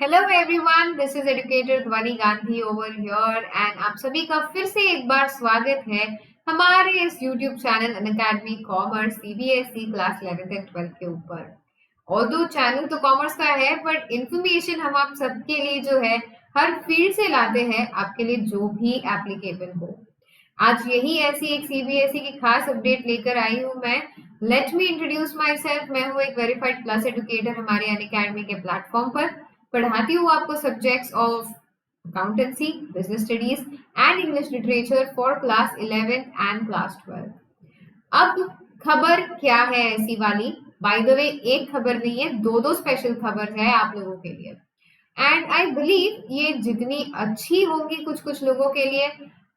Hello everyone, this is educator ध्वनि Gandhi over here and आप सभी का फिर से एक बार स्वागत है हमारे इस YouTube channel Unacademy commerce CBSE class 11th and 12th के ऊपर। ऑल्दो चैनल तो कॉमर्स का है बट इंफॉर्मेशन हम आप सबके लिए जो है हर फील्ड से लाते हैं, आपके लिए जो भी एप्लीकेबल हो। आज यही ऐसी एक सीबीएसई की खास अपडेट लेकर आई हूँ मैं। Let me introduce my self. मैं हूँ एक वेरीफाइड क्लास एजुकेटर हमारे अनअकैडमी के प्लेटफॉर्म पर। पढ़ाती हूँ आपको subjects of accountancy, business studies and English literature for class 11th and class 12th। अब खबर क्या है ऐसी वाली? बाय द वे, एक खबर नहीं है, दो स्पेशल खबर है आप लोगों के लिए। एंड आई बिलीव ये जितनी अच्छी होंगी कुछ कुछ लोगों के लिए,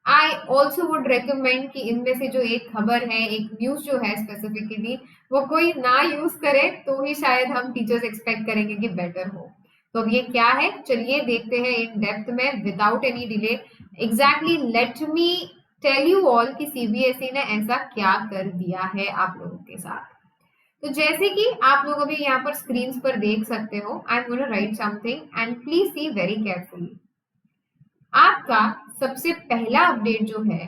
आई ऑल्सो वुड रिकमेंड कि इनमें से जो एक खबर है, एक न्यूज जो है स्पेसिफिकली, वो कोई ना यूज करे तो ही शायद हम टीचर्स एक्सपेक्ट करेंगे कि बेटर हो। तो अब ये क्या है, चलिए देखते हैं इन डेप्थ में without any delay. Exactly let me tell you all कि सीबीएसई ने ऐसा क्या कर दिया है आप लोगों के साथ। तो जैसे कि आप लोग अभी यहाँ पर स्क्रीन पर देख सकते हो, I am gonna right something and please see very carefully. आपका सबसे पहला अपडेट जो है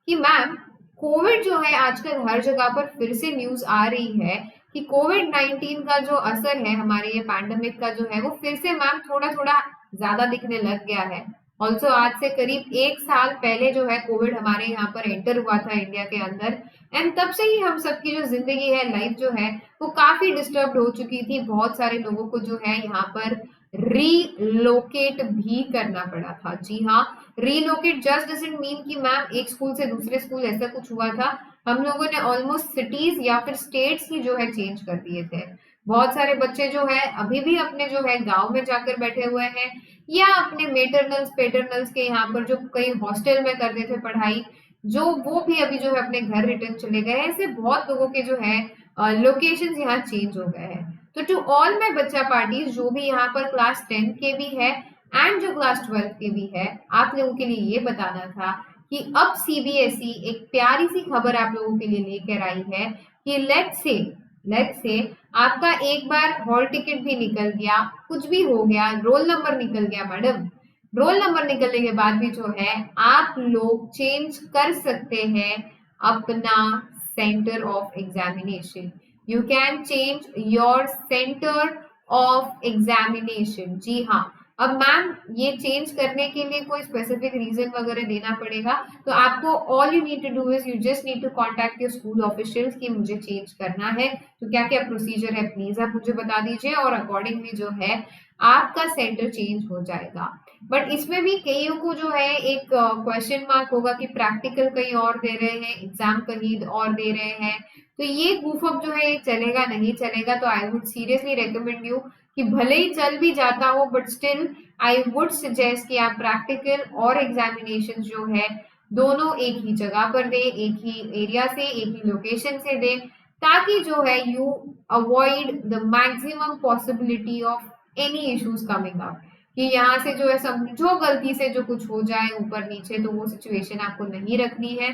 कि मैम, कोविड जो है आजकल हर जगह पर फिर से न्यूज आ रही है कि कोविड 19 का जो असर है, हमारे ये पैंडेमिक का जो है, वो फिर से मैम थोड़ा थोड़ा ज्यादा दिखने लग गया है। ऑल्सो आज से करीब एक साल पहले जो है कोविड हमारे यहाँ पर एंटर हुआ था इंडिया के अंदर। एंड तब से ही हम सबकी जो जिंदगी है, लाइफ जो है, वो काफी डिस्टर्ब हो चुकी थी। बहुत सारे लोगों को जो है यहाँ पर रीलोकेट भी करना पड़ा था। जी हाँ, रीलोकेट जस्ट डजंट मीन कि मैम एक स्कूल से दूसरे स्कूल ऐसा कुछ हुआ था। हम लोगों ने ऑलमोस्ट सिटीज या फिर स्टेट्स ही जो है चेंज कर दिए थे। बहुत सारे बच्चे जो है अभी भी अपने जो है गांव में जाकर बैठे हुए हैं, या अपने मेटरनल्स पेटरनल्स के यहाँ पर जो कई हॉस्टल में करते थे पढ़ाई, जो वो भी अभी जो है अपने घर रिटर्न चले गए हैं। ऐसे बहुत लोगों के जो है लोकेशन यहाँ चेंज हो गए हैं। तो टू ऑल माई बच्चा पार्टीज, जो भी यहाँ पर क्लास 10 के भी है एंड जो क्लास 12 के भी है, आप लोगों के लिए ये बताना था कि अब सीबीएसई एक प्यारी सी खबर आप लोगों के लिए लेकर आई है कि लेट्स से आपका एक बार हॉल टिकट भी निकल गया, कुछ भी हो गया, रोल नंबर निकल गया मैडम, रोल नंबर निकलने के बाद भी जो है आप लोग चेंज कर सकते हैं अपना centre of examination. You can change your centre of examination. जी हाँ, अब मैम ये चेंज करने के लिए कोई स्पेसिफिक रीजन वगैरह देना पड़ेगा, तो आपको all you need to do is you just need to contact your school officials कि मुझे चेंज करना है। तो क्या क्या प्रोसीजर है प्लीज आप मुझे बता दीजिए, और अकॉर्डिंगली जो है आपका सेंटर चेंज हो जाएगा। बट इसमें भी कईयों को जो है एक क्वेश्चन मार्क होगा कि प्रैक्टिकल कहीं और दे रहे हैं, एग्जाम कहीं और दे रहे हैं, तो ये गूफअप जो है ये चलेगा नहीं चलेगा। तो I would seriously recommend you कि भले ही चल भी जाता हो but still I would suggest कि आप प्रैक्टिकल और एग्जामिनेशन जो है दोनों एक ही जगह पर दे, एक ही एरिया से, एक ही लोकेशन से दे, ताकि जो है you avoid the maximum possibility of any issues coming up, कि यहाँ से जो है समझो गलती से जो कुछ हो जाए ऊपर नीचे, तो वो सिचुएशन आपको नहीं रखनी है।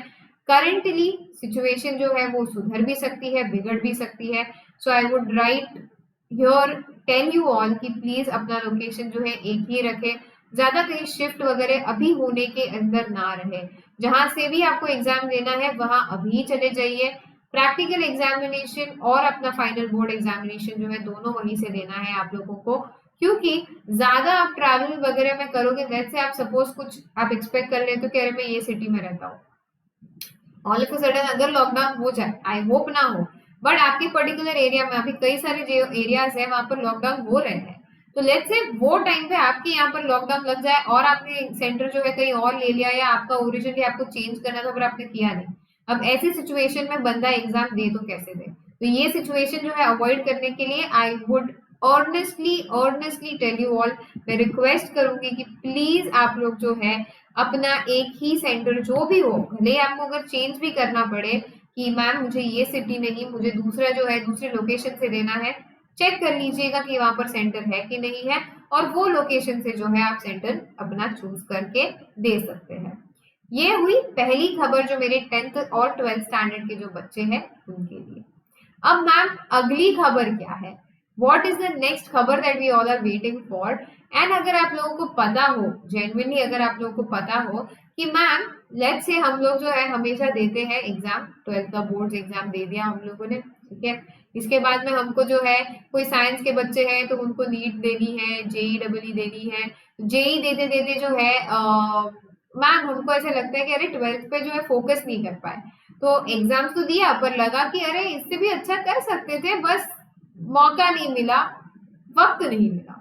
करेंटली सिचुएशन जो है वो सुधर भी सकती है, बिगड़ भी सकती है। So I would write here tell you all कि प्लीज अपना लोकेशन जो है एक ही रखें, ज्यादा कहीं शिफ्ट वगैरह अभी होने के अंदर ना रहे। जहां से भी आपको एग्जाम देना है वहां अभी चले जाइए। प्रैक्टिकल एग्जामिनेशन और अपना फाइनल बोर्ड एग्जामिनेशन जो है दोनों वहीं से देना है आप लोगों को, क्योंकि ज्यादा आप ट्रैवल वगैरह में करोगे, जैसे आप सपोज कुछ आप एक्सपेक्ट कर रहे हो कि अरे मैं ये सिटी में रहता हूँ, ऑल ऑफ अ सडन अगर लॉकडाउन हो जाए, आई होप ना हो, बट आपके पर्टिकुलर एरिया में अभी कई सारे जो एरियाज है वहां पर लॉकडाउन हो रहे हैं, तो लेट्स से वो टाइम पे आपके यहाँ पर लॉकडाउन लग जाए और आपने सेंटर जो है कहीं और ले लिया, या आपका ओरिजिनली आपको चेंज करना था पर आपने किया नहीं। अब ऐसी सिचुएशन में बंदा एग्जाम दे तो कैसे दे? तो ये सिचुएशन जो है अवॉइड करने के लिए I would honestly tell you all, मैं रिक्वेस्ट करूंगी कि प्लीज आप लोग जो है अपना एक ही सेंटर जो भी हो, भले आपको अगर चेंज भी करना पड़े कि मैम मुझे ये सिटी नहीं, मुझे दूसरा जो है दूसरे लोकेशन से देना है, चेक कर लीजिएगा कि वहां पर सेंटर है कि नहीं है, और वो लोकेशन से जो है आप सेंटर अपना चूज करके दे सकते हैं। ये हुई पहली खबर जो मेरे 10th और 12th स्टैंडर्ड के जो बच्चे हैं उनके लिए। अब मैम अगली खबर क्या है? व्हाट इज द नेक्स्ट खबर that we all are waiting for. And अगर आप लोगों को पता हो, जेन्युइनली अगर आप लोगों को पता हो कि मैम लेट्स से हम लोग जो है हमेशा देते हैं एग्जाम, 12th का बोर्ड एग्जाम दे दिया हम लोगों ने, ठीक है, इसके बाद में हमको जो है कोई साइंस के बच्चे हैं तो उनको नीट देनी है, जेई डबल देनी है, जेई देते देते जो है मैम हमको ऐसा लगता है कि अरे 12th पे जो है फोकस नहीं कर पाए, तो एग्जाम्स तो दिया पर लगा कि अरे इससे भी अच्छा कर सकते थे, बस मौका नहीं मिला, वक्त नहीं मिला।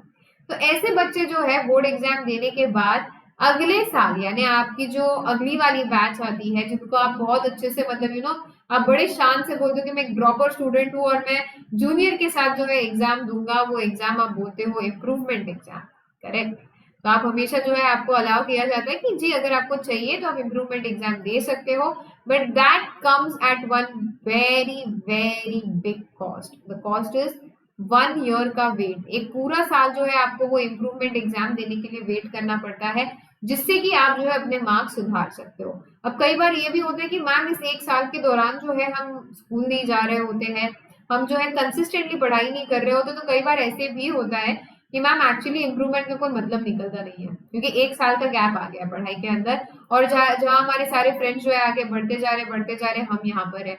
तो ऐसे बच्चे जो है बोर्ड एग्जाम देने के बाद अगले साल यानी आपकी जो अगली वाली बैच आती है जिनको आप बहुत अच्छे से मतलब आप बड़े शान से बोलते हो कि मैं एक ड्रॉपर स्टूडेंट हूँ और मैं जूनियर के साथ जो है एग्जाम दूंगा, वो एग्जाम आप बोलते हो इम्प्रूवमेंट एग्जाम, करेक्ट। तो आप हमेशा जो है आपको अलाउ किया जाता है कि जी अगर आपको चाहिए तो आप इम्प्रूवमेंट एग्जाम दे सकते हो, but that comes at one very very big cost. The cost is 1 year का वेट। एक पूरा साल जो है आपको वो इम्प्रूवमेंट एग्जाम देने के लिए वेट करना पड़ता है, जिससे कि आप जो है अपने मार्क्स सुधार सकते हो। अब कई बार ये भी होता है कि मैम इस एक साल के दौरान जो है हम स्कूल नहीं जा रहे होते हैं, हम जो है कंसिस्टेंटली पढ़ाई नहीं कर रहे होते, तो कई बार ऐसे भी होता है कि मैम एक्चुअली इम्प्रूवमेंट का कोई मतलब निकलता नहीं है, क्योंकि एक साल का गैप आ गया पढ़ाई के अंदर, और जहाँ हमारे सारे फ्रेंड्स जो है आगे बढ़ते जा रहे, हम यहाँ पर है।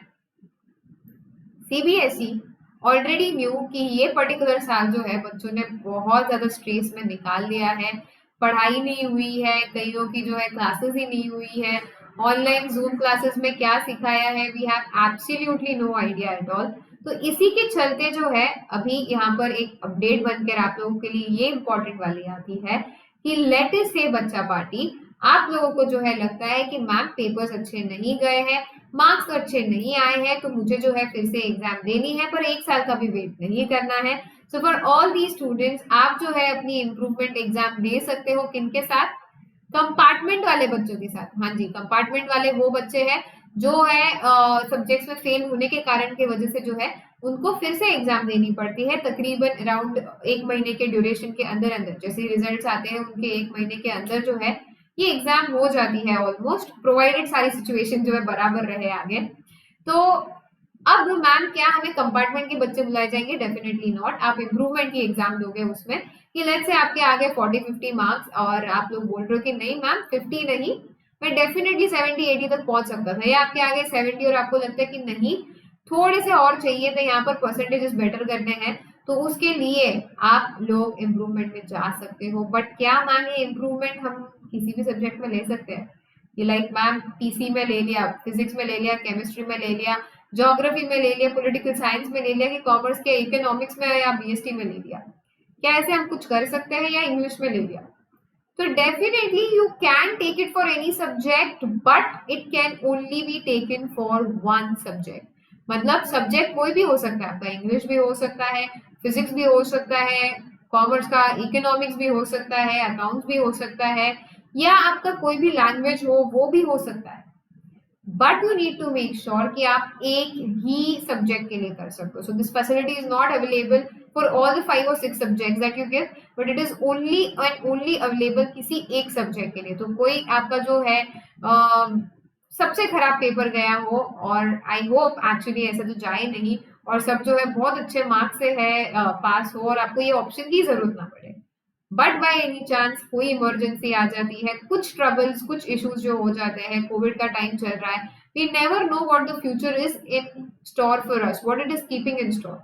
सीबीएसई ऑलरेडी न्यू कि ये पर्टिकुलर साल जो है बच्चों ने बहुत ज्यादा स्ट्रेस में निकाल लिया है, पढ़ाई नहीं हुई है, कईयों की जो है क्लासेस ही नहीं हुई है, ऑनलाइन जूम क्लासेस में क्या सिखाया है we have absolutely no idea at all. तो इसी के चलते जो है अभी यहाँ पर एक अपडेट बनकर आप लोगों के लिए ये इंपॉर्टेंट वाली आती है कि लेट अस से बच्चा पार्टी, आप लोगों को जो है लगता है कि मैम पेपर्स अच्छे नहीं गए हैं, मार्क्स अच्छे नहीं आए हैं, तो मुझे जो है फिर से एग्जाम देनी है, पर एक साल का भी वेट नहीं करना है। So for all the students आप जो है अपनी इम्प्रूवमेंट एग्जाम दे सकते हो, किनके साथ, कंपार्टमेंट वाले बच्चों के साथ। हाँ जी, कंपार्टमेंट वाले वो बच्चे हैं जो है सब्जेक्ट्स में फेल होने के कारण की वजह से जो है उनको फिर से एग्जाम देनी पड़ती है, तकरीबन अराउंड 1 महीने के ड्यूरेशन के अंदर अंदर, जैसे रिजल्ट्स आते हैं उनके 1 महीने के अंदर जो है ये एग्जाम हो जाती है ऑलमोस्ट, प्रोवाइडेड सारी सिचुएशन जो है बराबर रहे आगे। तो अब मैम क्या हमें कंपार्टमेंट के बच्चे बुलाए जाएंगे? Definitely not. आप इम्प्रूवमेंट की एग्जाम दोगे उसमें कि लेट्स से आपके आगे 40-50 मार्क्स और आप लोग बोल रहे हो कि नहीं मैम 50 नहीं, मैं डेफिनेटली 70-80 तक पहुंच सकता था, या आपके आगे 70 और आपको लगता है कि नहीं थोड़े से और चाहिए थे, यहाँ पर परसेंटेजेस बेटर करने हैं, तो उसके लिए आप लोग इम्प्रूवमेंट में जा सकते हो। बट क्या मैम ये इम्प्रूवमेंट हम किसी भी सब्जेक्ट में ले सकते हैं? ये लाइक मैम पीसी में ले लिया, फिजिक्स में ले लिया, केमिस्ट्री में ले लिया, ज्योग्राफी में ले लिया, पॉलिटिकल साइंस में ले लिया, कि कॉमर्स के इकोनॉमिक्स में या बीएसटी में ले लिया, क्या ऐसे हम कुछ कर सकते हैं, या इंग्लिश में ले लिया? तो definitely you can take it for any subject, but it can only be taken for one subject. मतलब सब्जेक्ट कोई भी हो सकता है, आपका इंग्लिश भी हो सकता है, फिजिक्स भी हो सकता है, कॉमर्स का इकोनॉमिक्स भी हो सकता है, अकाउंट्स भी हो सकता है, या आपका कोई भी लैंग्वेज हो वो भी हो सकता है, but you need to make sure कि आप एक ही सब्जेक्ट के लिए कर सकते हो। So this facility is not available for all the 5 or 6 subjects that you give, but it is only and only available किसी एक सब्जेक्ट के लिए। तो कोई आपका जो है सबसे खराब पेपर गया हो, और आई होप एक्चुअली ऐसा तो जाए नहीं, और सब जो है बहुत अच्छे मार्क्स से है पास हो और आपको ये ऑप्शन की जरूरत ना पड़े, बट बाय एनी चांस कोई इमरजेंसी आ जाती है, कुछ ट्रबल्स कुछ इश्यूज जो हो जाते हैं, कोविड का टाइम चल रहा है, we never know what the future is in store for us, what it is keeping in store.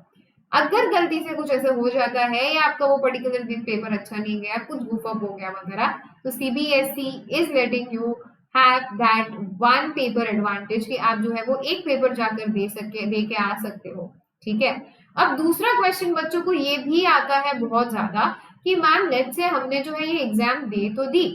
अगर गलती से कुछ ऐसा हो जाता है या आपका वो पर्टिकुलर दिन पेपर अच्छा नहीं गया, कुछ गुफ अप हो गया वगैरह, तो CBSE is letting you have that one paper advantage कि आप जो है वो एक पेपर जाकर दे के आ सकते हो, ठीक है। अब दूसरा क्वेश्चन बच्चों को ये भी आता है बहुत ज्यादा कि मैम लेट्स से हमने जो है ये एग्जाम दे तो दी,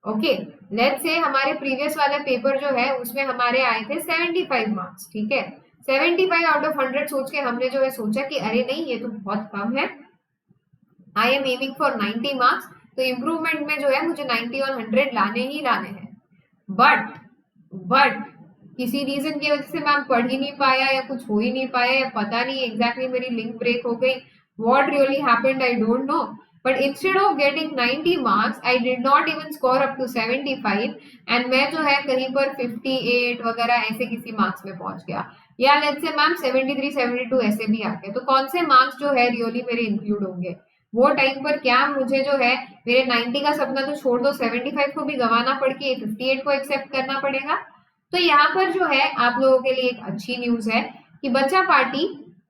ओके, लेट्स से हमारे प्रीवियस वाला पेपर जो है उसमें हमारे आए थे 75 मार्क्स, ठीक है, 75 आउट ऑफ 100 सोच के हमने जो है सोचा कि अरे नहीं ये तो बहुत कम है, I am aiming for 90 marks, तो इम्प्रूवमेंट में जो है मुझे 90 और 100 लाने ही लाने हैं, बट किसी रीजन की वजह से मैम पढ़ ही नहीं पाया, या कुछ हो ही नहीं पाया, या पता नहीं एग्जैक्टली मेरी लिंक ब्रेक हो गई, what really happened I don't know, but instead of getting 90 marks I did not even score up to 75 and मैं जो है कहीं पर 58 वगैरह ऐसे किसी मार्क्स में पहुंच गया। या लेट्स से मैम 73 72 ऐसे भी आ गए, तो कौन से मार्क्स जो है रियली मेरे इंक्लूड होंगे वो टाइम पर? क्या मुझे जो है मेरे 90 का सपना तो छोड़ दो, 75 को भी गंवाना पड़ के 58 को एक्सेप्ट करना पड़ेगा? तो यहाँ पर जो है आप लोगों के लिए एक अच्छी न्यूज है कि बच्चा party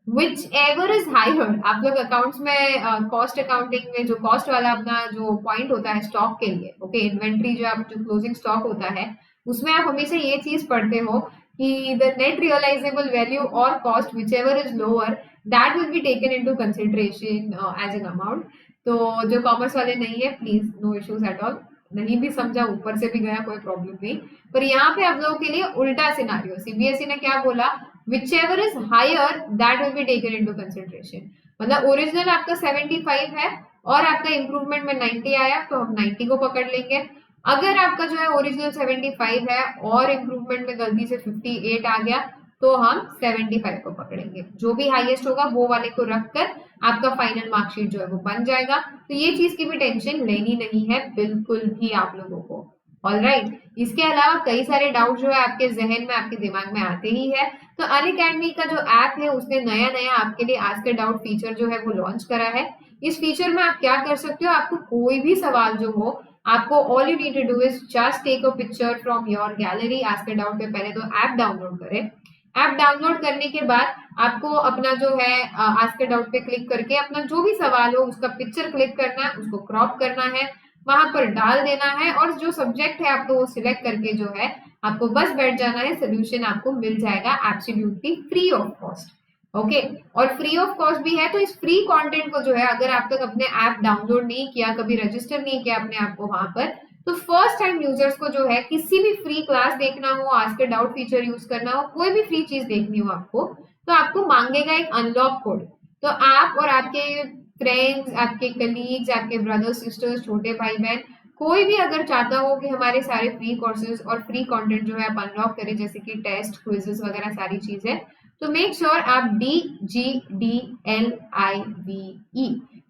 whichever is higher, आप लोग अकाउंट्स में कॉस्ट अकाउंटिंग में जो कॉस्ट वाला अपना जो पॉइंट होता है स्टॉक के लिए, ओके, इन्वेंट्री जो आप जो क्लोजिंग स्टॉक होता है उसमें आप हमेशा ये चीज पढ़ते हो कि द नेट रियलाइजेबल वैल्यू और cost whichever is lower that will be taken into consideration as an amount. तो जो कॉमर्स वाले नहीं है please no issues at all, नहीं भी समझा ऊपर से भी गया कोई प्रॉब्लम नहीं। पर यहाँ पे आप लोगों के लिए उल्टा सिनारियो, सीबीएसई ने क्या बोला, whichever is higher that will be taken into consideration। मतलब ओरिजिनल आपका 75 है और आपका इंप्रूवमेंट में 90 आया तो हम 90 को पकड़ लेंगे। अगर आपका जो है ओरिजिनल 75 है और इम्प्रूवमेंट में गलती से 58 आ गया तो हम 75 को पकड़ेंगे, जो भी हाईएस्ट होगा वो वाले को रखकर आपका फाइनल मार्कशीट जो है वो बन जाएगा। तो ये चीज की भी टेंशन लेनी नहीं है बिल्कुल भी आप लोगों को। ऑलराइट, इसके अलावा कई सारे डाउट जो है आपके जहन में आपके दिमाग में आते ही है, तो अनअकैडमी का जो ऐप है उसने नया नया आपके लिए आस्क अ डाउट फीचर जो है वो लॉन्च करा है। इस फीचर में आप क्या कर सकते हो, आपको कोई भी सवाल जो हो, आपको all you need to do is just take a picture from your gallery. Ask a doubt पे पहले तो ऐप डाउनलोड करें, ऐप डाउनलोड करने के बाद आपको अपना जो है आस्क अ डाउट पे क्लिक करके अपना जो भी सवाल हो उसका पिक्चर क्लिक करना है, उसको क्रॉप करना है, वहां पर डाल देना है और जो सब्जेक्ट है आपको वो सिलेक्ट करके जो है आपको बस बैठ जाना है, सोल्यूशन आपको मिल जाएगा absolutely free of cost. Okay, और फ्री ऑफ कॉस्ट भी है, तो इस फ्री कंटेंट को जो है अगर आप तक अपने ऐप डाउनलोड नहीं किया, कभी रजिस्टर नहीं किया अपने आप को वहां पर, तो फर्स्ट टाइम यूजर्स को जो है किसी भी फ्री क्लास देखना हो, ask a doubt feature use करना हो, कोई भी फ्री चीज देखनी हो आपको, तो आपको मांगेगा एक अनलॉक कोड। तो आप और आपके फ्रेंड्स, आपके कलीग्स, आपके ब्रदर्स सिस्टर्स, छोटे भाई बहन, कोई भी अगर चाहता हो कि हमारे सारे फ्री कोर्सेज और फ्री कंटेंट जो है आप अनलॉक करें, जैसे कि टेस्ट, क्विजेस वगैरह सारी चीजें, तो मेक श्योर आप DGDLIVE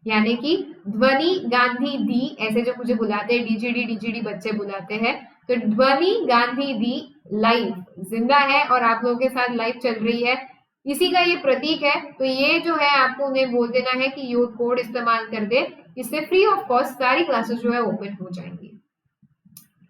यानी कि ध्वनि गांधी दी, ऐसे जो मुझे बुलाते हैं डीजीडी डीजीडी बच्चे बुलाते हैं, तो ध्वनि गांधी दी लाइव जिंदा है और आप लोगों के साथ लाइव चल रही है, इसी का ये प्रतीक है। तो ये जो है आपको उन्हें बोल देना है कि ये कोड इस्तेमाल कर दे, इससे फ्री ऑफ कॉस्ट सारी क्लासेस जो है ओपन हो जाएंगी।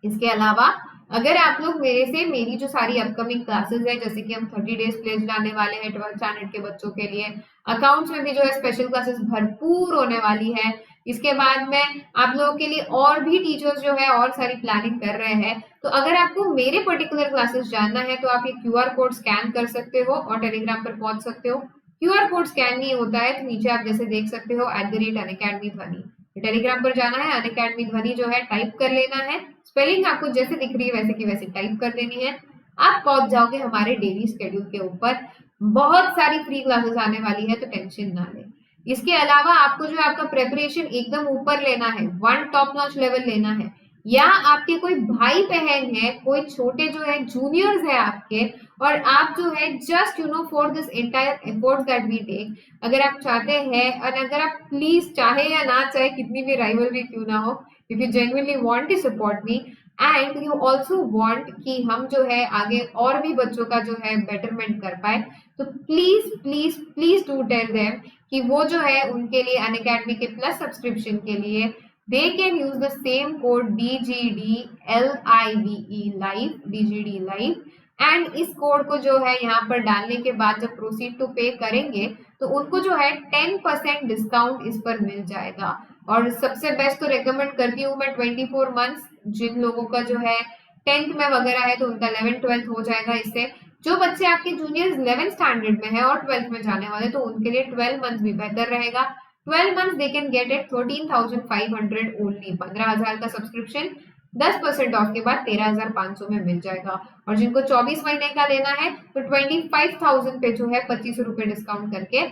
इसके अलावा अगर आप लोग मेरे से मेरी जो सारी अपकमिंग क्लासेस है, जैसे कि हम 30 डेज प्लेज लाने वाले हैं 12th स्टैंडर्ड के बच्चों के लिए, अकाउंट्स में भी जो है स्पेशल क्लासेस भरपूर होने वाली है। इसके बाद में आप लोगों के लिए और भी टीचर्स जो है और सारी प्लानिंग कर रहे हैं। तो अगर आपको मेरे पर्टिकुलर क्लासेस जानना है तो आप ये QR कोड स्कैन कर सकते हो और टेलीग्राम पर पहुंच सकते हो। QR कोड स्कैन नहीं होता है तो नीचे आप जैसे देख सकते हो @unacademy ध्वनि, टेलीग्राम पर जाना है, अनअकैडमी ध्वनि जो है टाइप कर लेना है, स्पेलिंग आपको जैसे दिख रही है वैसे की वैसे टाइप कर देनी है, आप पहुंच जाओगे हमारे डेली शेड्यूल के ऊपर। बहुत सारी फ्री क्लासेस आने वाली है तो टेंशन ना ले। इसके अलावा आपको जो है आपका प्रेपरेशन एकदम ऊपर लेना है, वन टॉप नॉच लेवल लेना है, या आपके कोई भाई बहन है, कोई छोटे जो है जूनियर्स है आपके, और आप जो है just for this entire efforts that we take, अगर आप चाहते हैं और अगर आप प्लीज चाहे या ना चाहे कितनी भी राइवलरी क्यों ना हो, if you genuinely want to support me and you also want कि हम जो है आगे और भी बच्चों का जो है बेटरमेंट कर पाए, तो please please please do tell them कि वो जो है उनके लिए अनअकैडमी के प्लस सब्सक्रिप्शन के लिए they can use the same code DGDLIVE live, DGD live, and इस कोड को जो है यहाँ पर डालने के बाद जब प्रोसीड टू पे करेंगे तो उनको जो है 10% डिस्काउंट इस पर मिल जाएगा। और सबसे बेस्ट तो रेकमेंड करती हूँ मैं 24 मंथ्स, जिन लोगों का जो है 10th में वगैरह है तो उनका 11th 12th हो जाएगा इससे। जो बच्चे आपके जूनियर्स 11th स्टैंडर्ड में है और 12th में जाने वाले तो उनके लिए 12 मंथ भी बेहतर रहेगा। 12 months they can get it 13,500 only, 15,000 का सब्सक्रिप्शन 10% ऑफ के बाद 13,500 में मिल जाएगा। और जिनको 24 महीने का लेना है तो 25,000 पे जो है 25 रुपए डिस्काउंट करके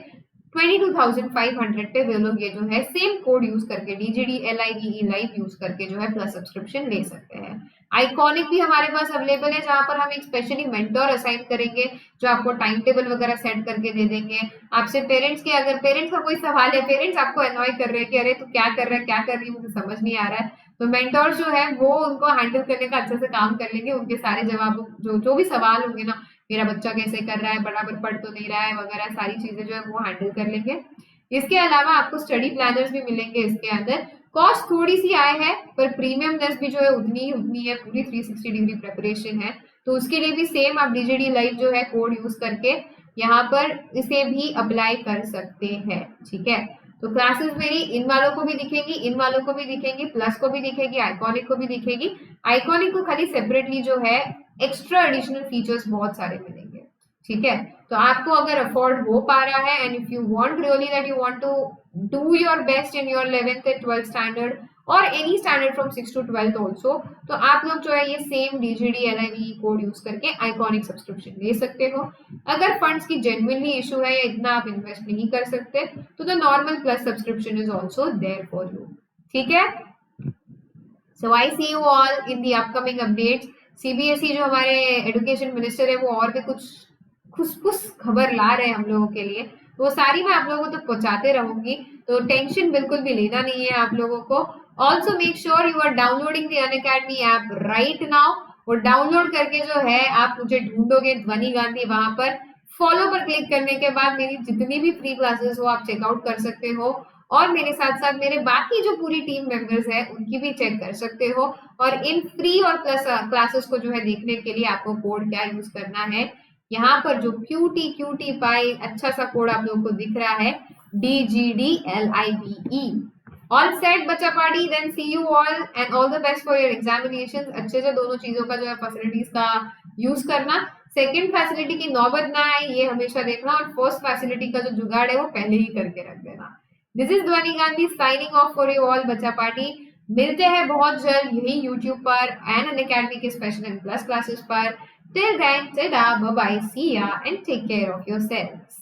22,500 पे वे लोग ये जो है सेम कोड यूज करके DGDLIVE लाइव यूज करके जो है प्लस सब्सक्रिप्शन ले सकते हैं। आइकॉनिक भी हमारे पास अवेलेबल है जहां पर हम एक स्पेशली मेंटोर असाइन करेंगे जो आपको टाइम टेबल वगैरह सेट करके दे देंगे। आपसे पेरेंट्स के अगर पेरेंट्स का कोई सवाल है, पेरेंट्स आपको अनॉय कर रहे हैं कि अरे तू क्या कर रहा है क्या कर रही है मुझे समझ नहीं आ रहा है, तो मेंटोर जो है वो उनको हैंडल करने का अच्छे से काम कर लेंगे, उनके सारे जवाब जो भी सवाल होंगे ना मेरा बच्चा कैसे कर रहा है, बराबर पढ़ तो नहीं रहा है वगैरह, सारी चीजें जो है वो हैंडल कर लेंगे। इसके अलावा आपको स्टडी प्लानर्स भी मिलेंगे इसके अंदर। कॉस्ट थोड़ी सी आए है, पर प्रीमियमनेस भी जो है उतनी है, पूरी 360 डिग्री प्रिपरेशन है। तो उसके लिए भी सेम आप डीजीडी लाइव जो है कोड यूज करके यहाँ पर इसे भी अप्लाई कर सकते हैं। ठीक है, तो क्लासेस मेरी इन वालों को भी दिखेंगी, इन वालों को भी दिखेंगी, प्लस को भी दिखेगी, आइकॉनिक को भी दिखेगी। आइकॉनिक को खाली सेपरेटली जो है एक्स्ट्रा एडिशनल फीचर्स बहुत सारे मिलेंगे। ठीक है, तो आपको अगर अफोर्ड हो पा रहा है and if you want really that you want to do your best in your 11th and 12th standard और any standard from 6 to 12th also, तो आप लोग जो है ये same DGD LIV code use करके आइकॉनिक सब्सक्रिप्शन ले सकते हो। अगर फंड्स की जेन्युइनली इशू है या इतना आप इन्वेस्ट नहीं कर सकते तो the normal plus subscription is also there for you. ठीक है, so I see you all in the upcoming updates. CBSE जो हमारे एजुकेशन मिनिस्टर है वो और भी कुछ खुश खबर ला रहे हैं हम लोगों के लिए, तो वो सारी मैं आप लोगों को तो पहुंचाते रहूंगी, तो टेंशन बिल्कुल भी लेना नहीं है आप लोगों को। Also make sure you are downloading the Unacademy app right now. और डाउनलोड करके जो है आप मुझे ढूंढोगे ध्वनि गांधी, वहां पर फॉलो पर क्लिक करने के बाद मेरी जितनी भी फ्री क्लासेस हो आप चेकआउट कर सकते हो, और मेरे साथ साथ मेरे बाकी जो पूरी टीम मेंबर्स है उनकी भी चेक कर सकते हो। और इन फ्री और प्लस क्लासेस को जो है देखने के लिए आपको कोड क्या यूज करना है, यहाँ पर जो QT पाई अच्छा सा कोड आप लोगों को दिख रहा है, DGDLIVE। ऑल सेट बच्चा party, then see you all and all the best for your examinations. अच्छे से दोनों चीजों का जो है फैसिलिटीज का यूज करना, सेकंड फैसिलिटी की नौबत ना आए ये हमेशा देखना, और फर्स्ट फैसिलिटी का जो जुगाड़ है वो पहले ही करके रख देना। दिस इज ध्वनि Gandhi signing off for you all बच्चा पार्टी। मिलते हैं बहुत जल्द यही YouTube पर एंड अनअकैडमी के स्पेशल एंड प्लस क्लासेस पर। Till then, tada, bye bye, see ya, and take care of yourselves.